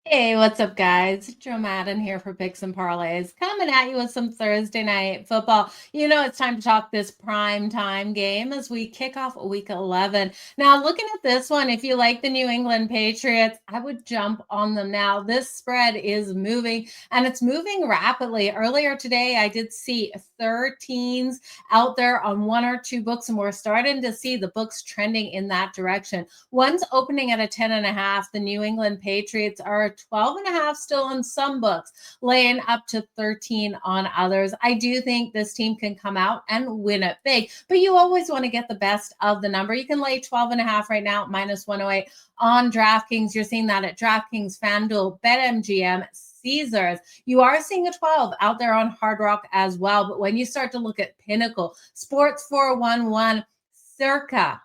Hey, what's up, guys? Joe Madden here for Picks and Parlays, coming at you with some Thursday night football. It's time to talk this prime time game as we kick off week 11. Now, looking at this one, if you like the New England Patriots, I would jump on them now. This spread is moving and it's moving rapidly. Earlier today, I did see 13s out there on one or two books, and we're starting to see the books trending in that direction. One's opening at a 10.5. The New England Patriots are 12.5 still in some books, laying up to 13 on others. I do think this team can come out and win it big, but you always want to get the best of the number. You can lay 12.5 right now, minus 108 on DraftKings. You're seeing that at DraftKings, FanDuel, BetMGM, Caesars. You are seeing a 12 out there on Hard Rock as well. But when you start to look at Pinnacle, Sports 411, Circa,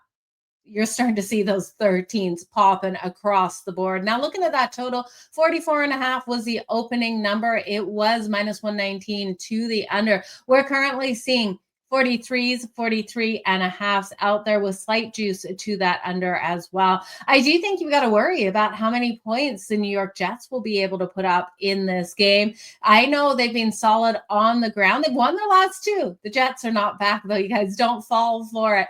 you're starting to see those 13s popping across the board. Now, looking at that total, 44.5 was the opening number. It was minus 119 to the under. We're currently seeing 43s, 43.5s out there with slight juice to that under as well. I do think you've got to worry about how many points the New York Jets will be able to put up in this game. I know they've been solid on the ground. They've won their last two. The Jets are not back, though. You guys don't fall for it.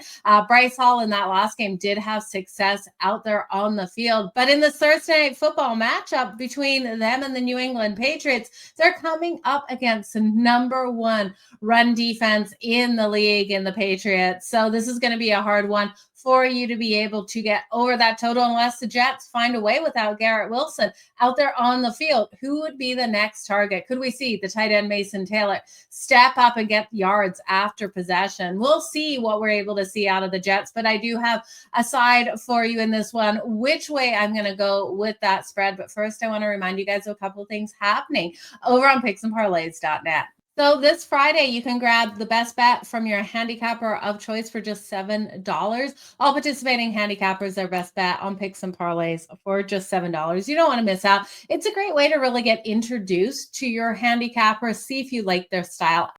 Bryce Hall in that last game did have success out there on the field. But in the Thursday night football matchup between them and the New England Patriots, they're coming up against the number one run defense in the league in the Patriots. So this is going to be a hard one for you to be able to get over that total unless the Jets find a way without Garrett Wilson out there on the field. Who would be the next target? Could we see the tight end Mason Taylor step up and get yards after possession? We'll see what we're able to see out of the Jets, but I do have a side for you in this one, which way I'm going to go with that spread. But first, I want to remind you guys of a couple of things happening over on picksandparlays.net. So this Friday, you can grab the best bet from your handicapper of choice for just $7. All participating handicappers, their best bet on picks and parlays for just $7. You don't want to miss out. It's a great way to really get introduced to your handicapper, see if you like their style.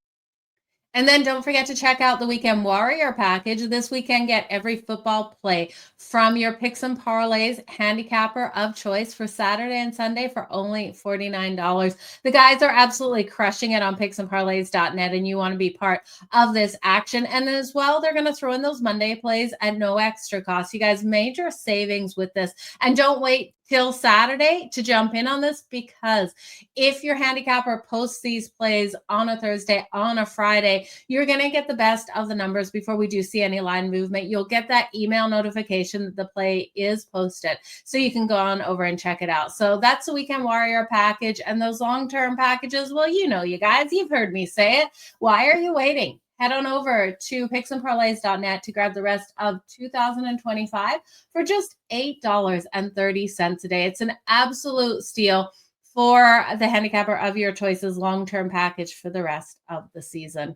And then don't forget to check out the Weekend Warrior package. This weekend, get every football play from your picks and parlays handicapper of choice for Saturday and Sunday for only $49. The guys are absolutely crushing it on picksandparlays.net, and you want to be part of this action. And as well, they're going to throw in those Monday plays at no extra cost. You guys, major savings with this. And don't wait till Saturday to jump in on this, because if your handicapper posts these plays on a Thursday, on a Friday, you're going to get the best of the numbers before we do see any line movement. You'll get that email notification that the play is posted, so you can go on over and check it out. So that's the Weekend Warrior package. And those long-term packages, well, you guys, you've heard me say it. Why are you waiting? Head on over to picksandparlays.net to grab the rest of 2025 for just $8.30 a day. It's an absolute steal for the handicapper of your choices long-term package for the rest of the season.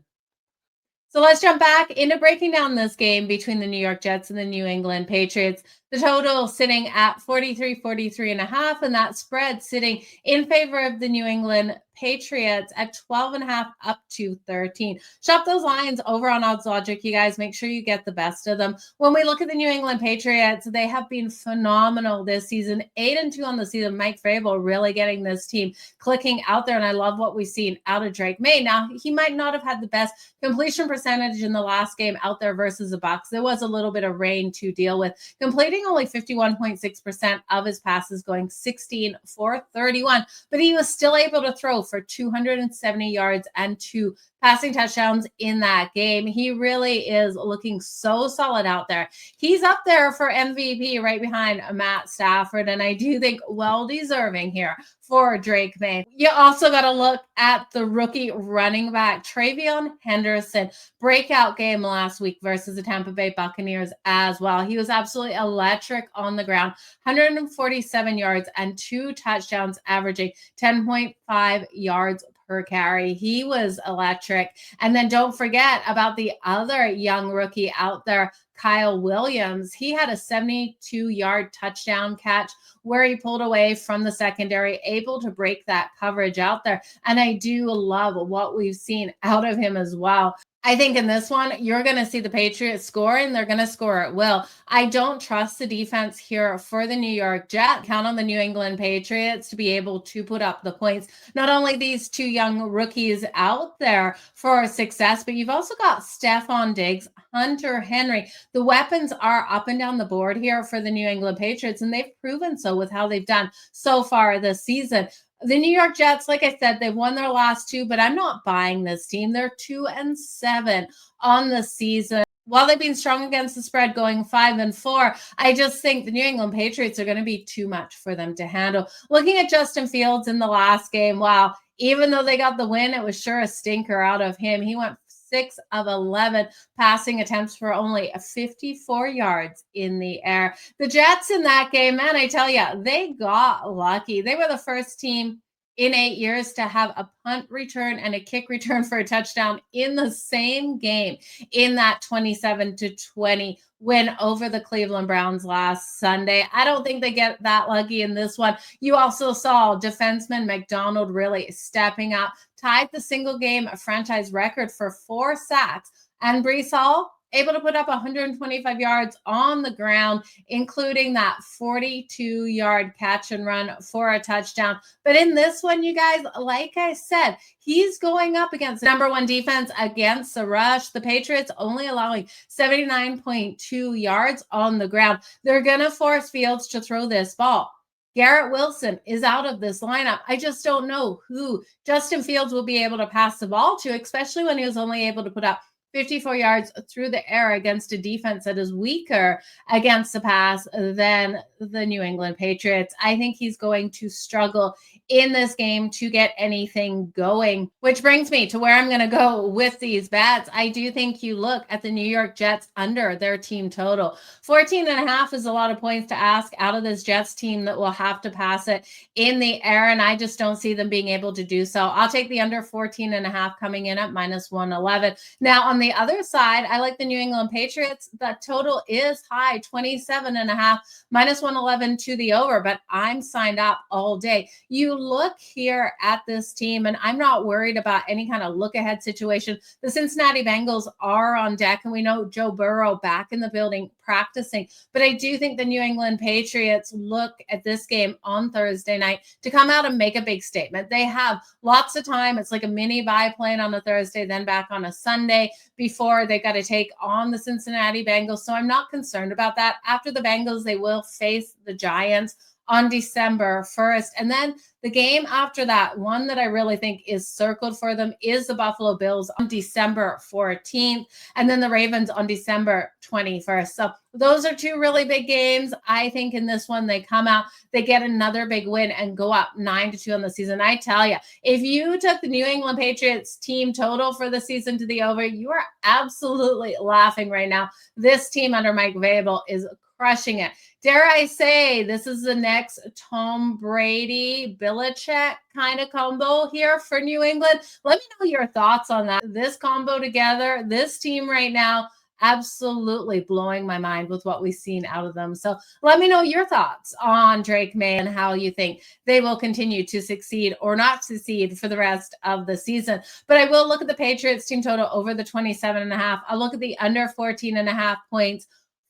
So let's jump back into breaking down this game between the New York Jets and the New England Patriots. The total sitting at 43.5, and that spread sitting in favor of the New England Patriots at 12.5 up to 13. Shop those lines over on Odds Logic, you guys. Make sure you get the best of them. When we look at the New England Patriots, they have been phenomenal this season. 8-2 on the season. Mike Vrabel really getting this team clicking out there, and I love what we've seen out of Drake May. Now, he might not have had the best completion percentage in the last game out there versus the Bucs. There was a little bit of rain to deal with. Completing only 51.6% of his passes, going 16 for 31, but he was still able to throw for 270 yards and 2 passing touchdowns in that game. He really is looking so solid out there. He's up there for MVP right behind Matt Stafford, and I do think well deserving here for Drake May. You also got to look at the rookie running back Travion Henderson. Breakout game last week versus the Tampa Bay Buccaneers as well. He was absolutely electric on the ground. 147 yards and 2 touchdowns, averaging 10.5 yards per carry. He was electric. And then don't forget about the other young rookie out there, Kyle Williams. He had a 72-yard touchdown catch where he pulled away from the secondary, able to break that coverage out there. And I do love what we've seen out of him as well. I think in this one, you're going to see the Patriots score, and they're going to score at will. I don't trust the defense here for the New York Jets. Count on the New England Patriots to be able to put up the points. Not only these two young rookies out there for success, but you've also got Stephon Diggs, Hunter Henry. The weapons are up and down the board here for the New England Patriots, and they've proven so with how they've done so far this season. The New York Jets, like I said, they've won their last two, but I'm not buying this team. They're 2-7 on the season. While they've been strong against the spread, going 5-4, I just think the New England Patriots are going to be too much for them to handle. Looking at Justin Fields in the last game, wow, even though they got the win, it was sure a stinker out of him. He went 6 of 11 passing attempts for only 54 yards in the air. The Jets in that game, man, I tell you, they got lucky. They were the first team in 8 years to have a punt return and a kick return for a touchdown in the same game in that 27-20 win over the Cleveland Browns last Sunday. I don't think they get that lucky in this one. You also saw defenseman McDonald really stepping up, tied the single game franchise record for 4 sacks, and Breece Hall able to put up 125 yards on the ground, including that 42-yard catch and run for a touchdown. But in this one, you guys, like I said, he's going up against the number one defense against the rush. The Patriots only allowing 79.2 yards on the ground. They're going to force Fields to throw this ball. Garrett Wilson is out of this lineup. I just don't know who Justin Fields will be able to pass the ball to, especially when he was only able to put up 54 yards through the air against a defense that is weaker against the pass than the New England Patriots. I think he's going to struggle in this game to get anything going, which brings me to where I'm going to go with these bets. I do think you look at the New York Jets under their team total. 14.5 is a lot of points to ask out of this Jets team that will have to pass it in the air, and I just don't see them being able to do so. I'll take the under 14.5 coming in at -111. Now, on the other side, I like the New England Patriots. The total is high, 27.5, -111 to the over, but I'm signed up all day. You look here at this team, and I'm not worried about any kind of look-ahead situation. The Cincinnati Bengals are on deck, and we know Joe Burrow back in the building practicing. But I do think the New England Patriots look at this game on Thursday night to come out and make a big statement. They have lots of time. It's like a mini biplane on a Thursday, then back on a Sunday before they got to take on the Cincinnati Bengals. So I'm not concerned about that. After the Bengals, they will face the Giants on December 1st. And then the game after that, one that I really think is circled for them, is the Buffalo Bills on December 14th, and then the Ravens on December 21st. So those are two really big games. I think in this one, they come out, they get another big win and go up 9-2 on the season. I tell you, if you took the New England Patriots team total for the season to the over, you are absolutely laughing right now. This team under Mike Vrabel is crushing it. Dare I say, this is the next Tom Brady, Belichick kind of combo here for New England. Let me know your thoughts on that. This combo together, this team right now, absolutely blowing my mind with what we've seen out of them. So let me know your thoughts on Drake May and how you think they will continue to succeed or not succeed for the rest of the season. But I will look at the Patriots team total over the 27.5. I'll look at the under 14.5 points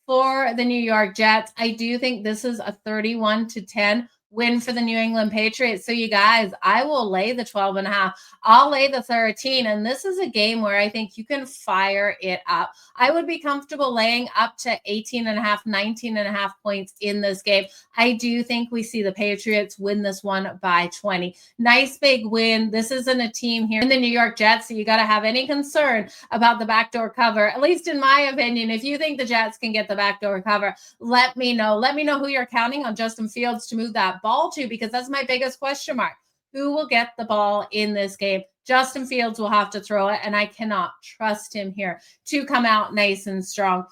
for the New York Jets. I do think this is a 31-10 win for the New England Patriots. So you guys, I will lay the 12.5. I'll lay the 13. And this is a game where I think you can fire it up. I would be comfortable laying up to 18.5, 19.5 points in this game. I do think we see the Patriots win this one by 20. Nice big win. This isn't a team here in the New York Jets that you got to have any concern about the backdoor cover, at least in my opinion. If you think the Jets can get the backdoor cover, let me know. Let me know who you're counting on Justin Fields to move that ball to, because that's my biggest question mark. Who will get the ball in this game? Justin Fields will have to throw it, and I cannot trust him here to come out nice and strong.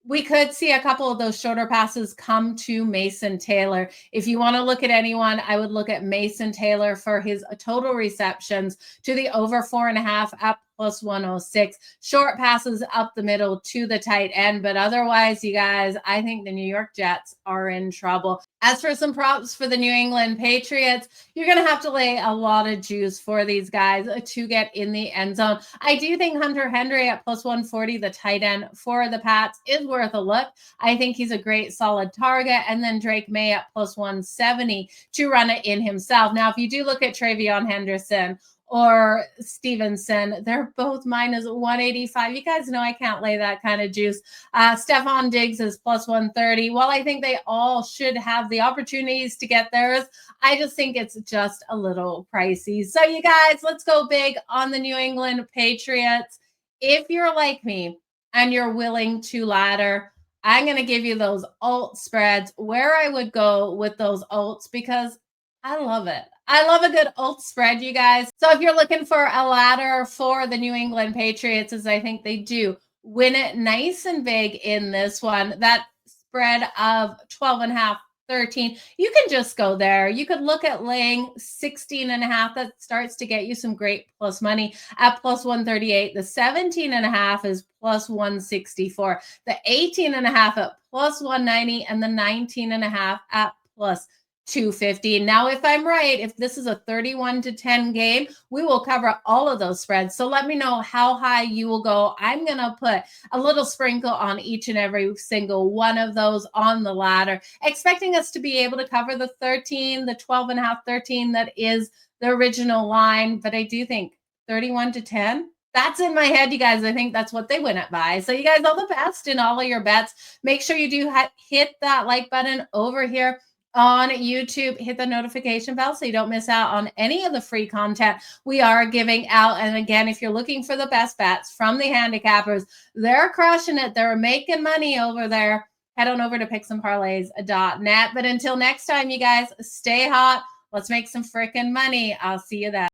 We could see a couple of those shorter passes come to Mason Taylor. If you want to look at anyone, I would look at Mason Taylor for his total receptions to the over 4.5 at plus 106. Short passes up the middle to the tight end. But otherwise, you guys, I think the New York Jets are in trouble. As for some props for the New England Patriots, you're going to have to lay a lot of juice for these guys to get in the end zone. I do think Hunter Henry at plus 140, the tight end for the Pats, is worth a look. I think he's a great solid target. And then Drake May at plus 170 to run it in himself. Now, if you do look at Travion Henderson or Stevenson, they're both minus 185. You guys know I can't lay that kind of juice. Stephon Diggs is plus 130. While I think they all should have the opportunities to get theirs, I just think it's just a little pricey. So you guys, let's go big on the New England Patriots. If you're like me and you're willing to ladder, I'm going to give you those alt spreads where I would go with those alts because I love it. I love a good alt spread, you guys. So if you're looking for a ladder for the New England Patriots, as I think they do, win it nice and big in this one, that spread of 12.5, 13, you can just go there. You could look at laying 16.5. That starts to get you some great plus money at plus 138. The 17.5 is plus 164. The 18.5 at plus 190 and the 19.5 at plus 250. Now, if I'm right, if this is a 31-10 game, we will cover all of those spreads. So let me know how high you will go. I'm going to put a little sprinkle on each and every single one of those on the ladder, expecting us to be able to cover the 13, the 12.5, 13 that is the original line. But I do think 31-10, that's in my head, you guys. I think that's what they win it by. So you guys, all the best in all of your bets. Make sure you do hit that like button over here on YouTube. Hit the notification bell so you don't miss out on any of the free content we are giving out. And again, if you're looking for the best bets from the handicappers, they're crushing it. They're making money over there. Head on over to picksandparlays.net. But until next time, you guys, stay hot. Let's make some freaking money. I'll see you then.